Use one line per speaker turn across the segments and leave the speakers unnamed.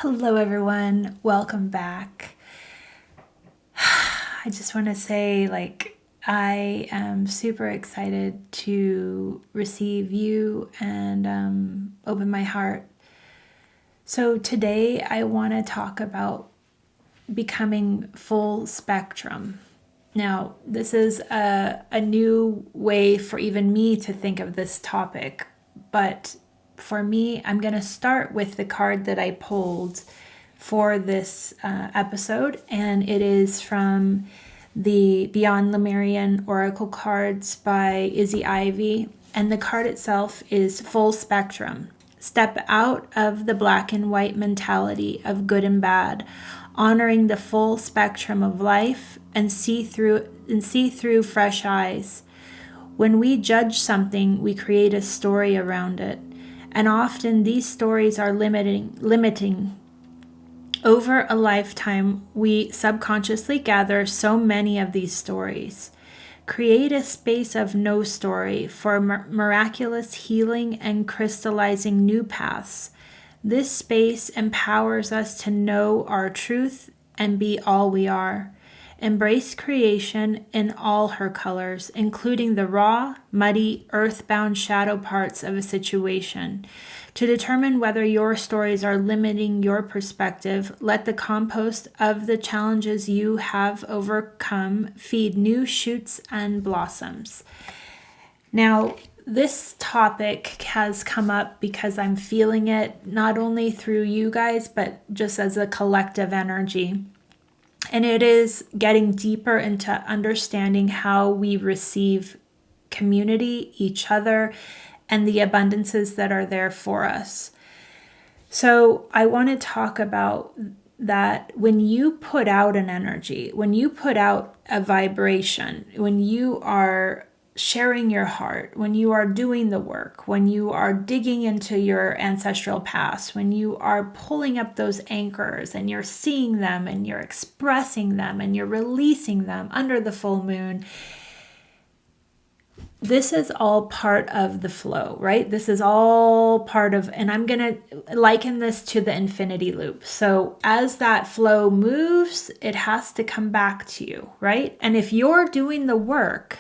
Hello, everyone. Welcome back. I just want to say, I am super excited to receive you and open my heart. So, today I want to talk about becoming full spectrum. Now, this is a new way for even me to think of this topic, but for me, I'm going to start with the card that I pulled for this episode, and it is from the Beyond Lemurian Oracle cards by Izzy Ivy, and the card itself is Full Spectrum. Step out of the black and white mentality of good and bad, honoring the full spectrum of life and see through fresh eyes. When we judge something, we create a story around it, and often these stories are limiting. Over a lifetime, we subconsciously gather so many of these stories. Create a space of no story for miraculous healing and crystallizing new paths. This space empowers us to know our truth and be all we are. Embrace creation in all her colors, including the raw, muddy, earthbound shadow parts of a situation. To determine whether your stories are limiting your perspective, let the compost of the challenges you have overcome feed new shoots and blossoms. Now, this topic has come up because I'm feeling it not only through you guys, but just as a collective energy. And it is getting deeper into understanding how we receive community, each other, and the abundances that are there for us. So I want to talk about that when you put out an energy, when you put out a vibration, when you are sharing your heart, when you are doing the work, when you are digging into your ancestral past, when you are pulling up those anchors and you're seeing them and you're expressing them and you're releasing them under the full moon, this is all part of the flow, right? This is all part of, and I'm going to liken this to the infinity loop. So as that flow moves, it has to come back to you, right? And if you're doing the work,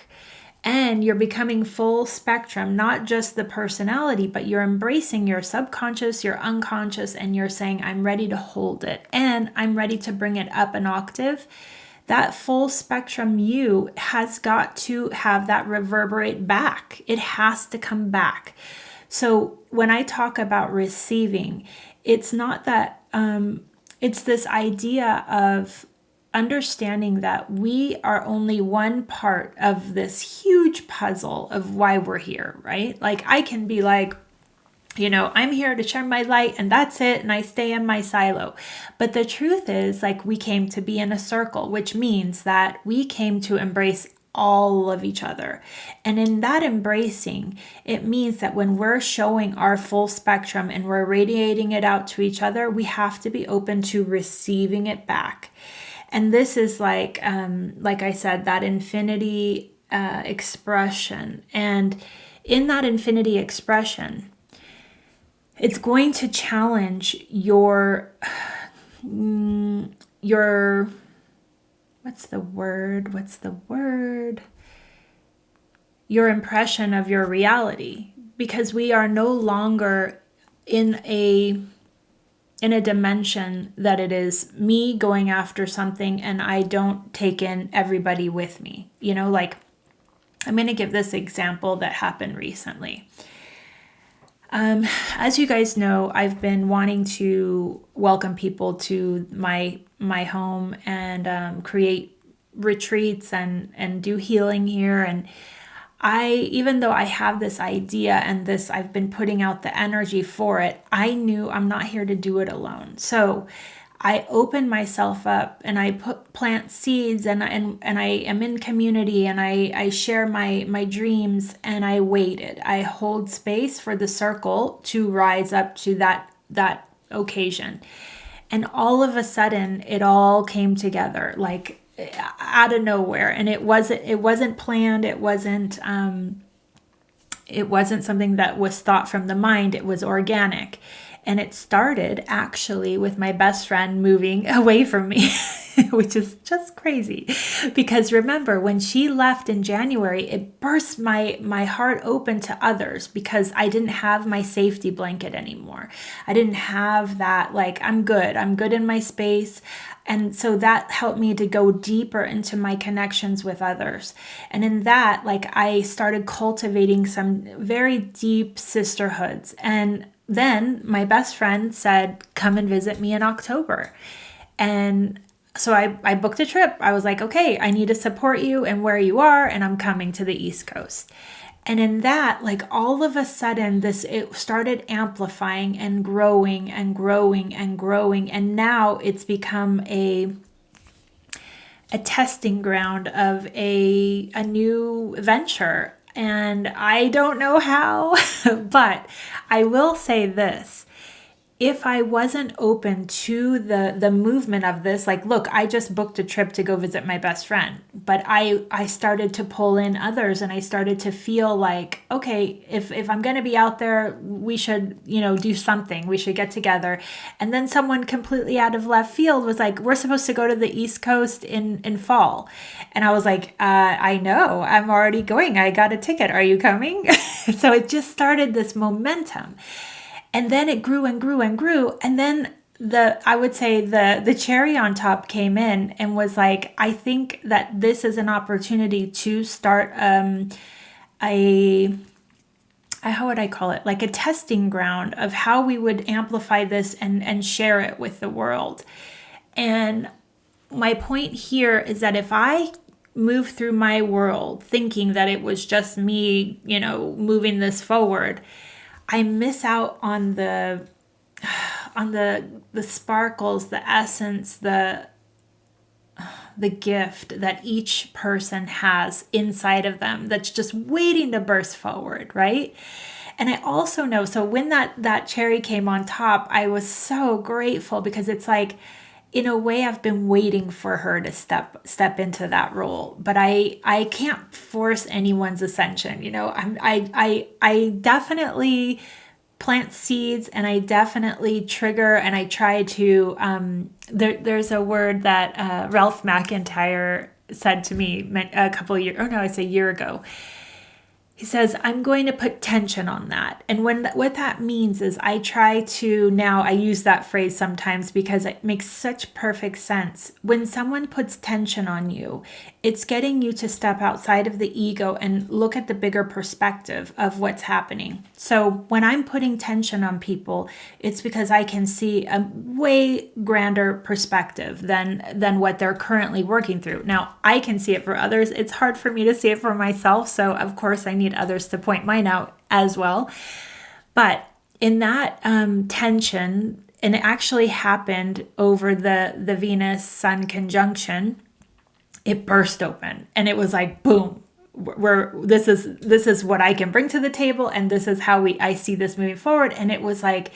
and you're becoming full spectrum, not just the personality, but you're embracing your subconscious, your unconscious, and you're saying, I'm ready to hold it and I'm ready to bring it up an octave. That full spectrum you has got to have that reverberate back. It has to come back. So when I talk about receiving, it's not that, it's this idea of understanding that we are only one part of this huge puzzle of why we're here, right? Like I can be like, I'm here to share my light and that's it. And I stay in my silo. But the truth is, we came to be in a circle, which means that we came to embrace all of each other. And in that embracing, it means that when we're showing our full spectrum and we're radiating it out to each other, we have to be open to receiving it back. And this is like I said, that infinity expression. And in that infinity expression, it's going to challenge your what's the word? Your impression of your reality, because we are no longer in a dimension that it is me going after something and I don't take in everybody with me. I'm going to give this example that happened recently. As you guys know, I've been wanting to welcome people to my home and create retreats and do healing here. And even though I have this idea and I've been putting out the energy for it, I knew I'm not here to do it alone. So I open myself up and I plant seeds and I am in community and I share my dreams and I waited. I hold space for the circle to rise up to that occasion. And all of a sudden it all came together out of nowhere, and it wasn't planned. It wasn't something that was thought from the mind. It was organic. And it started actually with my best friend moving away from me, which is just crazy. Because remember, when she left in January, it burst my heart open to others because I didn't have my safety blanket anymore. I didn't have that, like, I'm good in my space. And so that helped me to go deeper into my connections with others. And in that, like, I started cultivating some very deep sisterhoods. And then my best friend said, come and visit me in October. And so I booked a trip. I was like, okay, I need to support you and where you are, and I'm coming to the East Coast. And in that, like, all of a sudden, it started amplifying and growing and growing and growing. And now it's become a testing ground of a new venture. And I don't know how, but I will say this. If I wasn't open to the movement of this, like, look, I just booked a trip to go visit my best friend, but I started to pull in others, and I started to feel like, okay, if I'm going to be out there, we should, do something. We should get together. And then someone completely out of left field was like, we're supposed to go to the East Coast in fall. And I was like, I know, I'm already going. I got a ticket. Are you coming? So it just started this momentum. And then it grew and grew and grew. And then I would say the cherry on top came in and was like, I think that this is an opportunity to start how would I call it? Like a testing ground of how we would amplify this and share it with the world. And my point here is that if I move through my world thinking that it was just me, moving this forward, I miss out on the sparkles, the essence, the gift that each person has inside of them that's just waiting to burst forward, right? And I also know, so when that cherry came on top, I was so grateful because it's like, in a way, I've been waiting for her to step into that role, but I can't force anyone's ascension. I definitely plant seeds, and I definitely trigger, and I try to. There's a word that Ralph McIntyre said to me a year ago. He says, I'm going to put tension on that. And what that means is I use that phrase sometimes because it makes such perfect sense. When someone puts tension on you, it's getting you to step outside of the ego and look at the bigger perspective of what's happening. So when I'm putting tension on people, it's because I can see a way grander perspective than what they're currently working through. Now, I can see it for others. It's hard for me to see it for myself. So of course I need others to point mine out as well. But in that tension, and it actually happened over the Venus-Sun conjunction, it burst open, and it was like, boom, this is what I can bring to the table, and this is how I see this moving forward. And it was like,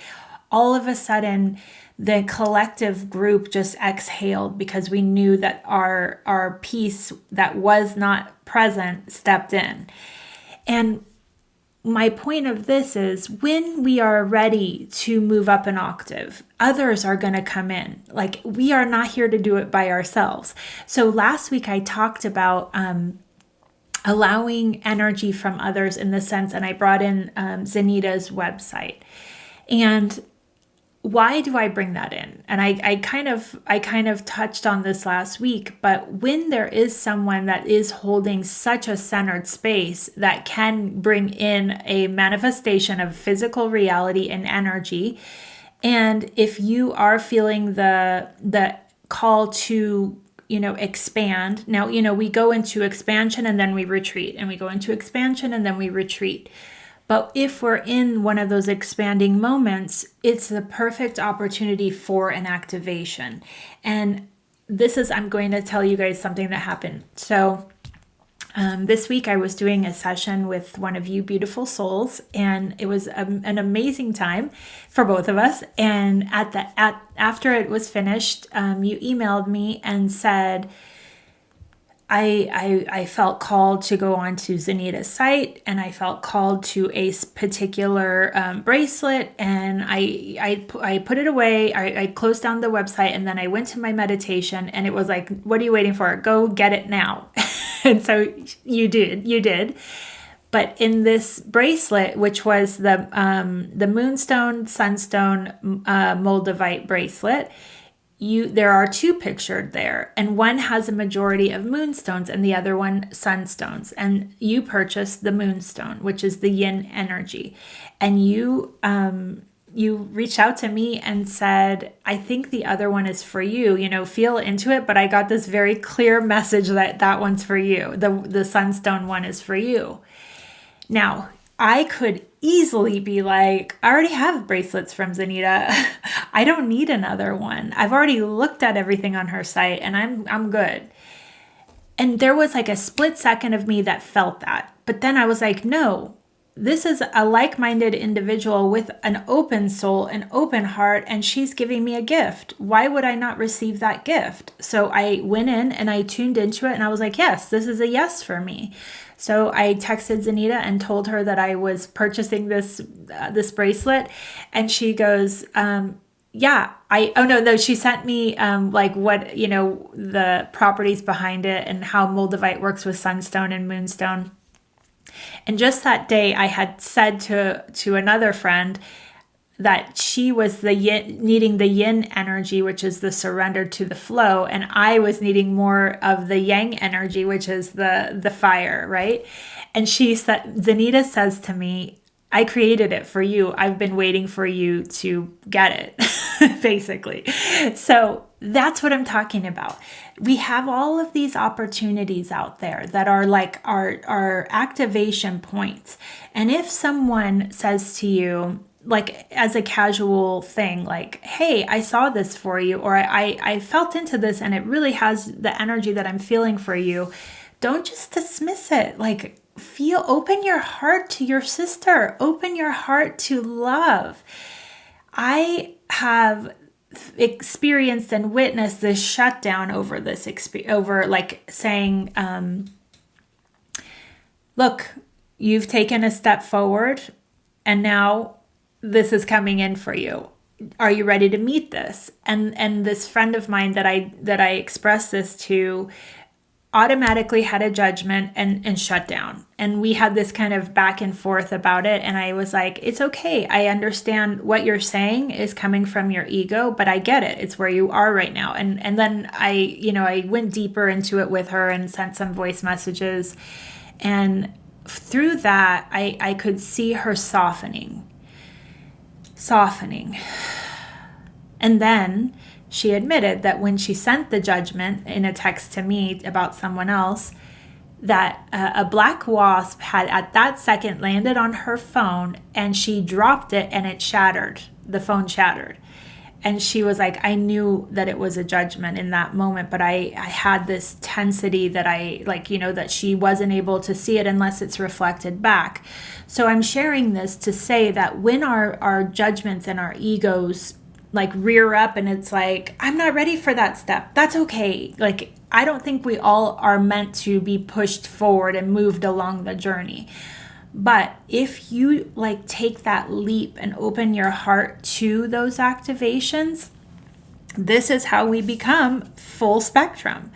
all of a sudden, the collective group just exhaled because we knew that our piece that was not present stepped in. And my point of this is, when we are ready to move up an octave, others are going to come in. Like, we are not here to do it by ourselves. So last week I talked about allowing energy from others in the sense, and I brought in Zanita's website. And why do I bring that in? And I kind of touched on this last week, but when there is someone that is holding such a centered space that can bring in a manifestation of physical reality and energy, and if you are feeling the call to expand. Now, we go into expansion and then we retreat, and we go into expansion and then we retreat. But if we're in one of those expanding moments, it's the perfect opportunity for an activation. And I'm going to tell you guys something that happened. So this week I was doing a session with one of you beautiful souls, and it was an amazing time for both of us. And after it was finished, you emailed me and said, I felt called to go onto Zanita's site, and I felt called to a particular bracelet, and I put it away. I closed down the website, and then I went to my meditation, and it was like, what are you waiting for? Go get it now. And so you did. But in this bracelet, which was the Moonstone Sunstone Moldavite bracelet, there are two pictured there, and one has a majority of moonstones and the other one sunstones. And you purchased the moonstone, which is the yin energy, and you reached out to me and said, I think the other one is for you, feel into it. But I got this very clear message that one's for you. The sunstone one is for you. Now, I could easily be like, I already have bracelets from Zanita. I don't need another one. I've already looked at everything on her site, and I'm good. And there was like a split second of me that felt that. But then I was like, no, this is a like-minded individual with an open soul, an open heart, and she's giving me a gift. Why would I not receive that gift? So I went in and I tuned into it, and I was like, yes, this is a yes for me. So I texted Zanita and told her that I was purchasing this bracelet, and she goes, yeah, she sent me like what, the properties behind it and how Moldavite works with sunstone and moonstone. And just that day, I had said to another friend that she was needing the yin energy, which is the surrender to the flow, and I was needing more of the yang energy, which is the fire, right? And Zanita says to me, I created it for you. I've been waiting for you to get it, basically. So that's what I'm talking about. We have all of these opportunities out there that are like our activation points. And if someone says to you, like as a casual thing, like, hey, I saw this for you, or I felt into this and it really has the energy that I'm feeling for you, don't just dismiss it. Like, open your heart to your sister, open your heart to love. I have experienced and witnessed this shutdown over this over like saying, look, you've taken a step forward and now this is coming in for you. Are you ready to meet this? And this friend of mine that I expressed this to automatically had a judgment and shut down. And we had this kind of back and forth about it. And I was like, it's okay. I understand what you're saying is coming from your ego, but I get it. It's where you are right now. And then I went deeper into it with her and sent some voice messages. And through that, I could see her softening. And then she admitted that when she sent the judgment in a text to me about someone else, that a black wasp had at that second landed on her phone, and she dropped it and it shattered. The phone shattered. And she was like, I knew that it was a judgment in that moment, but I had this tensity that that she wasn't able to see it unless it's reflected back. So I'm sharing this to say that when our judgments and our egos like rear up and it's like, I'm not ready for that step, that's okay. Like, I don't think we all are meant to be pushed forward and moved along the journey. But if you like take that leap and open your heart to those activations, this is how we become full spectrum.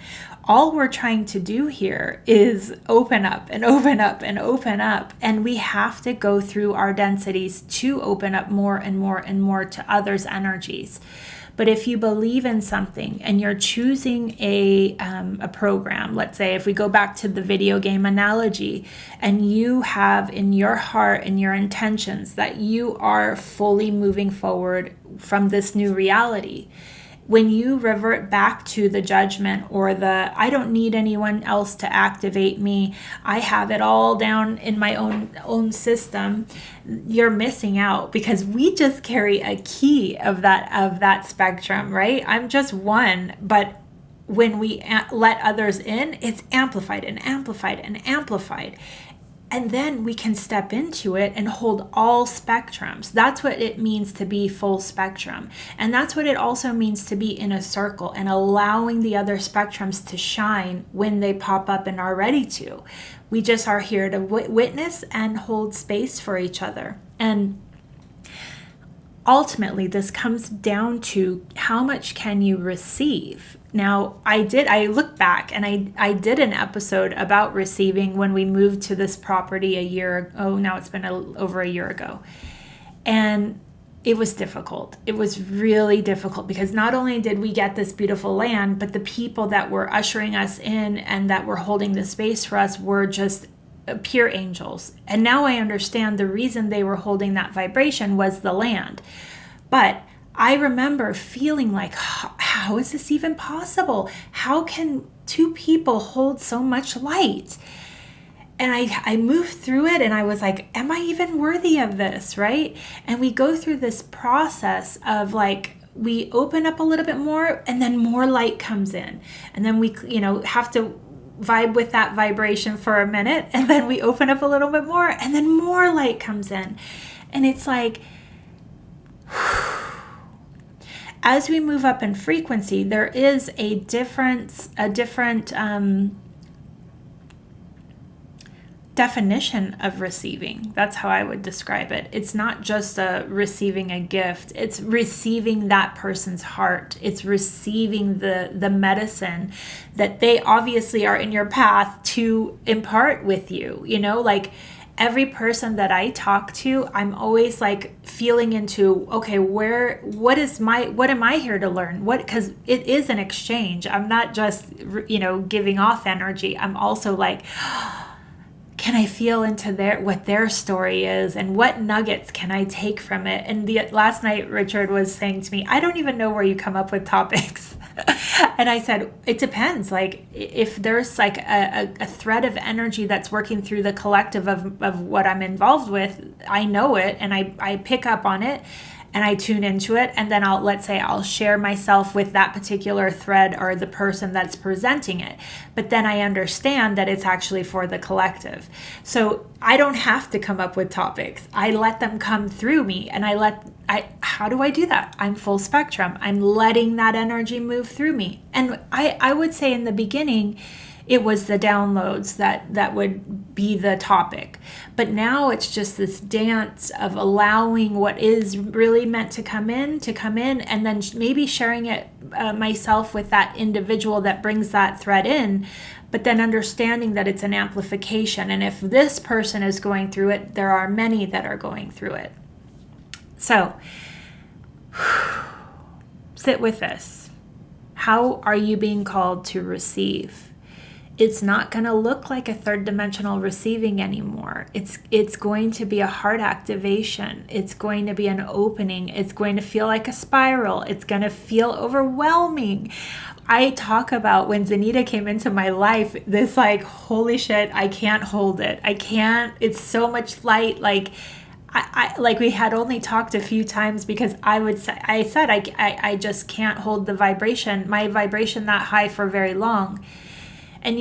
All we're trying to do here is open up and open up and open up. And we have to go through our densities to open up more and more and more to others' energies. But if you believe in something and you're choosing a program, let's say if we go back to the video game analogy, and you have in your heart and your intentions that you are fully moving forward from this new reality, when you revert back to the judgment or I don't need anyone else to activate me, I have it all down in my own system, you're missing out, because we just carry a key of that spectrum, right? I'm just one, but when we let others in, it's amplified and amplified and amplified. And then we can step into it and hold all spectrums. That's what it means to be full spectrum. And that's what it also means to be in a circle and allowing the other spectrums to shine when they pop up and are ready to. We just are here to witness and hold space for each other. And ultimately, this comes down to how much can you receive? Now, I look back and I did an episode about receiving when we moved to this property a year ago. Now it's been over a year ago. And it was difficult. It was really difficult because not only did we get this beautiful land, but the people that were ushering us in and that were holding the space for us were just pure angels. And now I understand the reason they were holding that vibration was the land. But I remember feeling like, how is this even possible? How can two people hold so much light? And I moved through it and I was like, am I even worthy of this, right? And we go through this process of like, we open up a little bit more and then more light comes in. And then we, have to vibe with that vibration for a minute. And then we open up a little bit more and then more light comes in. And it's like, as we move up in frequency, there is a different definition of receiving. That's how I would describe it. It's not just receiving a gift. It's receiving that person's heart. It's receiving the medicine that they obviously are in your path to impart with you. Like every person that I talk to, I'm always like feeling into, okay, what am I here to learn? Because it is an exchange. I'm not just, giving off energy. I'm also like, can I feel into what their story is and what nuggets can I take from it? And last night, Richard was saying to me, I don't even know where you come up with topics. And I said, it depends. Like if there's like a thread of energy that's working through the collective of what I'm involved with, I know it and I pick up on it and I tune into it. And then I'll share myself with that particular thread or the person that's presenting it. But then I understand that it's actually for the collective. So I don't have to come up with topics. I let them come through me and how do I do that? I'm full spectrum. I'm letting that energy move through me. And I would say in the beginning, it was the downloads that would be the topic. But now it's just this dance of allowing what is really meant to come in, and then maybe sharing it myself with that individual that brings that thread in, but then understanding that it's an amplification. And if this person is going through it, there are many that are going through it. So sit with this. How are you being called to receive? It's not going to look like a third dimensional receiving anymore. It's going to be a heart activation. It's going to be an opening. It's going to feel like a spiral. It's going to feel overwhelming. I talk about when Zanita came into my life, this like, holy shit, I can't hold it. I can't. It's so much light. Like, I like we had only talked a few times because I just can't hold my vibration that high for very long. And,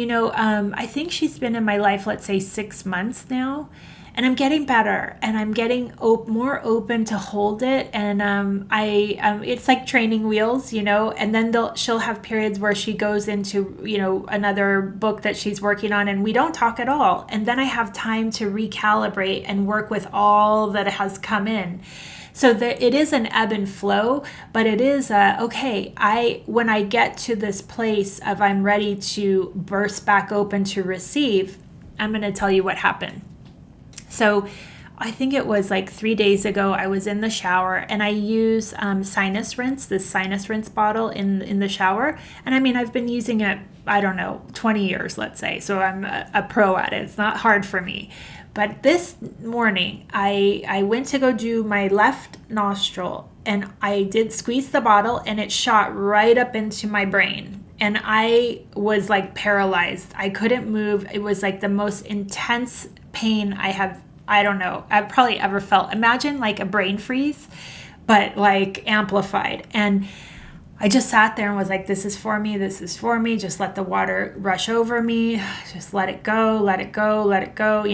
I think she's been in my life, let's say 6 months now, and I'm getting better and I'm getting more open to hold it. And it's like training wheels, and then she'll have periods where she goes into, another book that she's working on and we don't talk at all. And then I have time to recalibrate and work with all that has come in. So it is an ebb and flow, but it is when I get to this place of I'm ready to burst back open to receive, I'm going to tell you what happened. So I think it was like 3 days ago, I was in the shower and I use this sinus rinse bottle in the shower. And I mean, I've been using it, 20 years, let's say. So I'm a pro at it. It's not hard for me. But this morning, I went to go do my left nostril and I did squeeze the bottle and it shot right up into my brain. And I was like paralyzed. I couldn't move. It was like the most intense pain I've probably ever felt. Imagine like a brain freeze, but like amplified. And I just sat there and was like, this is for me. This is for me. Just let the water rush over me. Just let it go, let it go, let it go.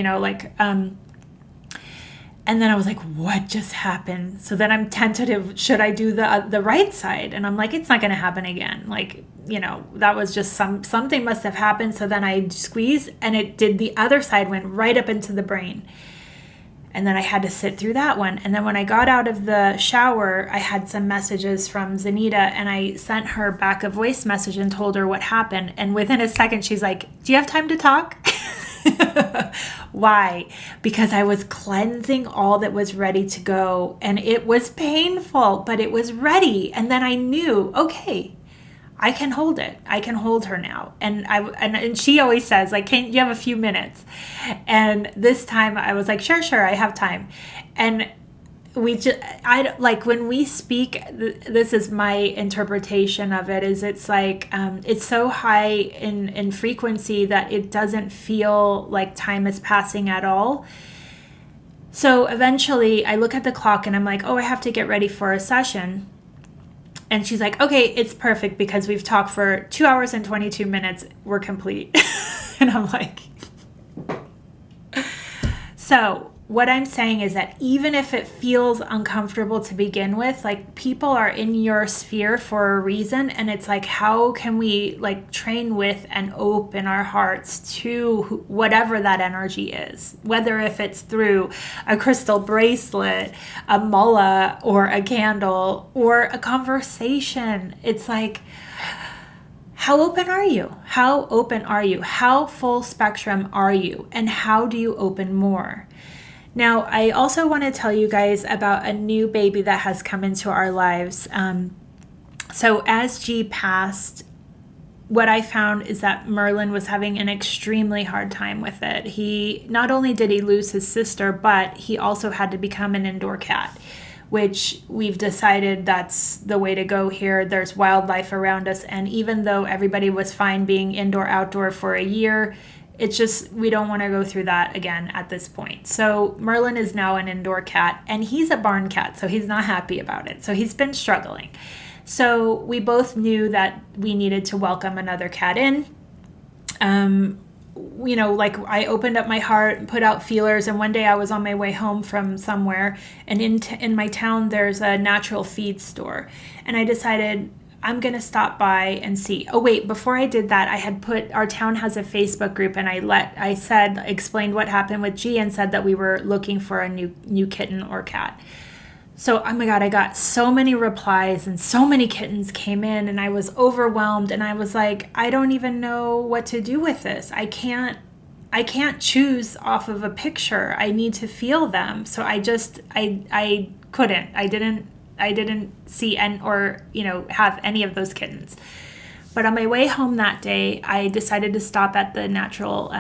And then I was like, what just happened? So then I'm tentative. Should I do the right side? And I'm like, it's not going to happen again. That was just something must have happened. So then I squeezed and it did. The other side went right up into the brain. And then I had to sit through that one. And then when I got out of the shower, I had some messages from Zanita, and I sent her back a voice message and told her what happened. And within a second, she's like, do you have time to talk? Why? Because I was cleansing all that was ready to go. And it was painful, but it was ready. And then I knew, okay, I can hold it. I can hold her now. And she always says, like, can you have a few minutes? And this time I was like, sure, I have time. And when we speak, this is my interpretation of it, is it's like, it's so high in frequency that it doesn't feel like time is passing at all. So eventually I look at the clock and I'm like, oh, I have to get ready for a session. And she's like, okay, it's perfect because we've talked for 2 hours and 22 minutes. We're complete. And I'm like, so what I'm saying is that even if it feels uncomfortable to begin with, like, people are in your sphere for a reason. And it's like, how can we train with and open our hearts to whatever that energy is, whether if it's through a crystal bracelet, a mullah, or a candle, or a conversation. It's like, how open are you? How open are you? How full spectrum are you? And how do you open more? Now, I also want to tell you guys about a new baby that has come into our lives. So as G passed, what I found is that Merlin was having an extremely hard time with it. Not only did he lose his sister, but he also had to become an indoor cat, which we've decided that's the way to go here. There's wildlife around us. And even though everybody was fine being indoor, outdoor for a year, it's just, we don't want to go through that again at this point. So Merlin is now an indoor cat, and he's a barn cat, so he's not happy about it. So he's been struggling. So we both knew that we needed to welcome another cat in. I opened up my heart and put out feelers, and one day I was on my way home from somewhere, and in my town there's a natural feed store, and I decided I'm going to stop by and see. Oh, wait, before I did that, I had our town has a Facebook group, and I explained what happened with G and said that we were looking for a new kitten or cat. So, oh my God, I got so many replies and so many kittens came in, and I was overwhelmed, and I was like, I don't even know what to do with this. I can't choose off of a picture. I need to feel them. So I couldn't. I didn't see have any of those kittens. But on my way home that day, I decided to stop at the natural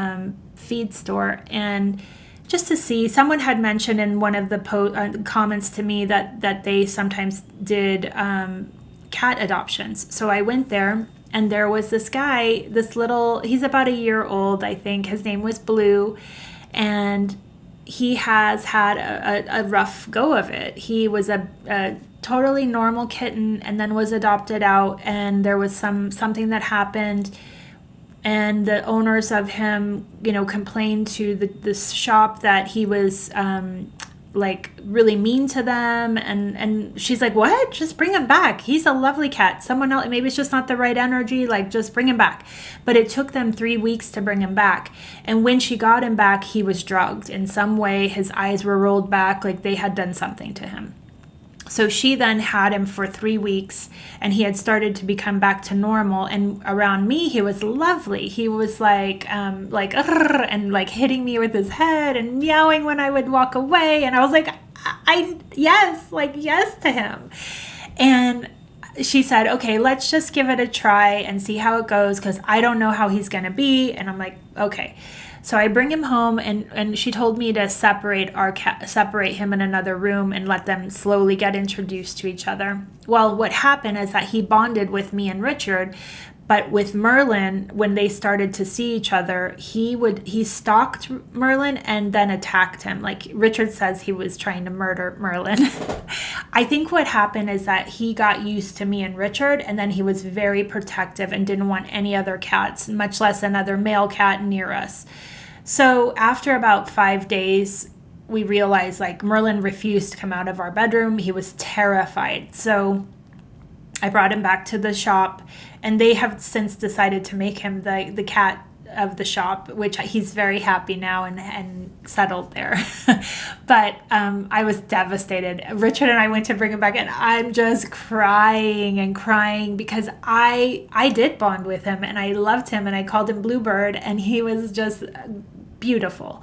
feed store, and just to see, someone had mentioned in one of the comments to me that they sometimes did cat adoptions. So I went there, and there was this guy, he's about a year old, I think. His name was Blue, and he has had a rough go of it. He was a totally normal kitten and then was adopted out, and there was something that happened, and the owners of him, complained to this shop that he was really mean to them, and she's like, what? Just bring him back. He's a lovely cat. Someone else, maybe it's just not the right energy, just bring him back. But it took them 3 weeks to bring him back, and when she got him back, he was drugged in some way. His eyes were rolled back, like they had done something to him. So she then had him for 3 weeks, and he had started to become back to normal. And around me, he was lovely. He was and hitting me with his head and meowing when I would walk away. And I was like, yes to him. And she said, okay, let's just give it a try and see how it goes, because I don't know how he's going to be. And I'm like, okay. So I bring him home, and she told me to separate him in another room and let them slowly get introduced to each other. Well, what happened is that he bonded with me and Richard, But with Merlin, when they started to see each other, he stalked Merlin and then attacked him. Like Richard says, he was trying to murder Merlin. I think what happened is that he got used to me and Richard, and then he was very protective and didn't want any other cats, much less another male cat near us. So after about 5 days, we realized like Merlin refused to come out of our bedroom. He was terrified. So I brought him back to the shop, and they have since decided to make him the cat of the shop, which he's very happy now and settled there. But I was devastated. Richard and I went to bring him back, and I'm just crying and crying because I did bond with him, and I loved him, and I called him Bluebird, and he was just beautiful.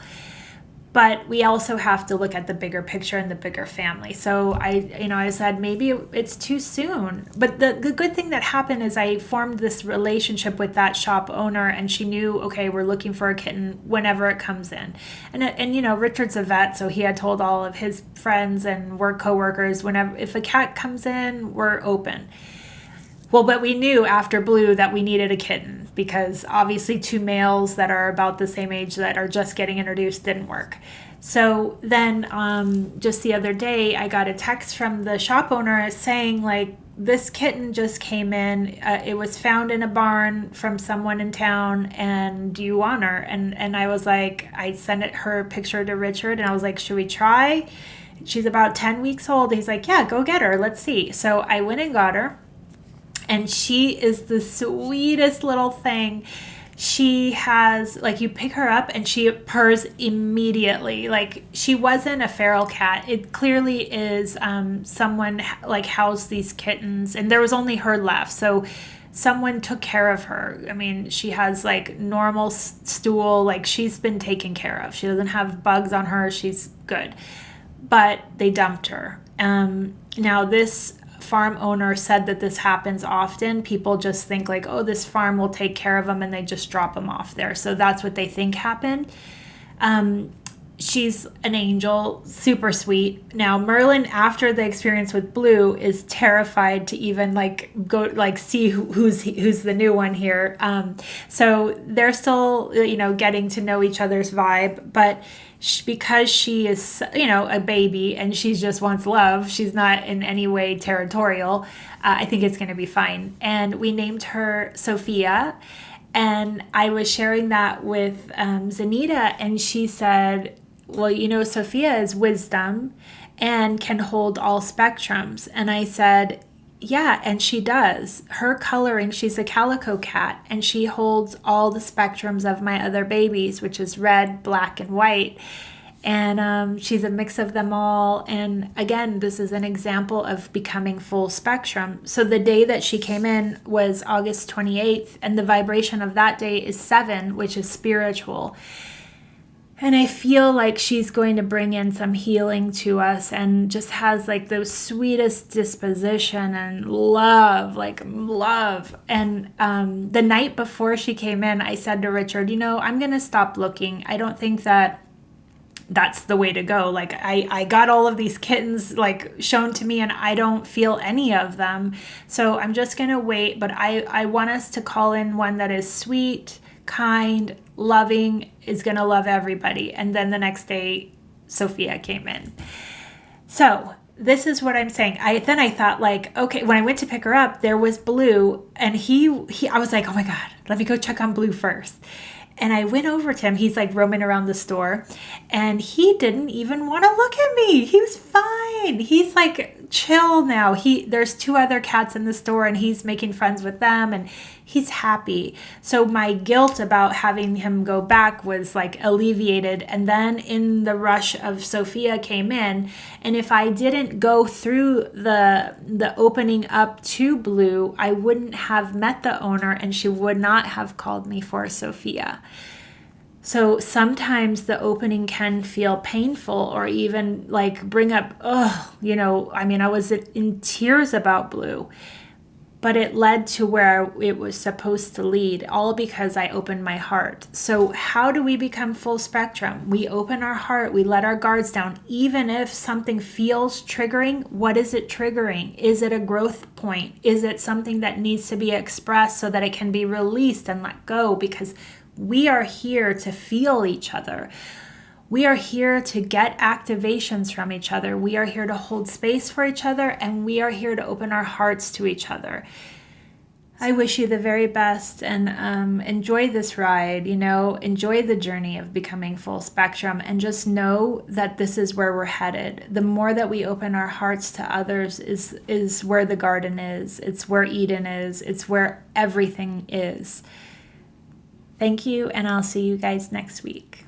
But we also have to look at the bigger picture and the bigger family. So I said, maybe it's too soon. But the good thing that happened is I formed this relationship with that shop owner, and she knew, okay, we're looking for a kitten whenever it comes in. And Richard's a vet, so he had told all of his friends and work coworkers, if a cat comes in, we're open. Well, but we knew after Blue that we needed a kitten, because obviously 2 males that are about the same age that are just getting introduced didn't work. So then just the other day, I got a text from the shop owner saying, like, this kitten just came in. It was found in a barn from someone in town, and do you want her? And I was like, I sent her picture to Richard, and I was like, should we try? She's about 10 weeks old. He's like, yeah, go get her. Let's see. So I went and got her. And she is the sweetest little thing. She has, like, you pick her up and she purrs immediately. Like, she wasn't a feral cat. It clearly is someone, like, housed these kittens. And there was only her left. So someone took care of her. I mean, she has, like, normal stool. Like, she's been taken care of. She doesn't have bugs on her. She's good. But they dumped her. Now, this farm owner said that this happens often. People just think like, oh, this farm will take care of them, and they just drop them off there. So that's what they think happened. She's an angel, super sweet. Now Merlin, after the experience with Blue, is terrified to even like go like see who's the new one here. So they're still getting to know each other's vibe, but because she is a baby and she just wants love, she's not in any way territorial. I think it's going to be fine. And we named her Sophia. And I was sharing that with Zanita, and she said, well, Sophia is wisdom and can hold all spectrums. And I said, yeah, and she does. Her coloring, she's a calico cat, and she holds all the spectrums of my other babies, which is red, black, and white. And she's a mix of them all. And again, this is an example of becoming full spectrum. So the day that she came in was August 28th, and the vibration of that day is 7, which is spiritual. And I feel like she's going to bring in some healing to us, and just has like the sweetest disposition and love, like love. And the night before she came in, I said to Richard, I'm going to stop looking. I don't think that's the way to go. Like I got all of these kittens like shown to me, and I don't feel any of them. So I'm just going to wait. But I want us to call in one that is sweet, kind, loving, is going to love everybody. And then the next day, Sophia came in. So this is what I'm saying. I thought like, okay, when I went to pick her up, there was Blue, and I was like, oh my God, let me go check on Blue first. And I went over to him. He's like roaming around the store, and he didn't even want to look at me. He was fine. He's like chill now. There's 2 other cats in the store, and he's making friends with them, and he's happy. So my guilt about having him go back was like alleviated. And then in the rush of Sophia came in, and if I didn't go through the opening up to Blue, I wouldn't have met the owner, and she would not have called me for Sophia. So sometimes the opening can feel painful, or even like bring up, I was in tears about Blue. but it led to where it was supposed to lead, all because I opened my heart. So how do we become full spectrum? We open our heart, we let our guards down. Even if something feels triggering, what is it triggering? Is it a growth point? Is it something that needs to be expressed so that it can be released and let go? Because we are here to feel each other. We are here to get activations from each other. We are here to hold space for each other, and we are here to open our hearts to each other. I wish you the very best, and enjoy this ride, enjoy the journey of becoming full spectrum, and just know that this is where we're headed. The more that we open our hearts to others is where the garden is. It's where Eden is. It's where everything is. Thank you, and I'll see you guys next week.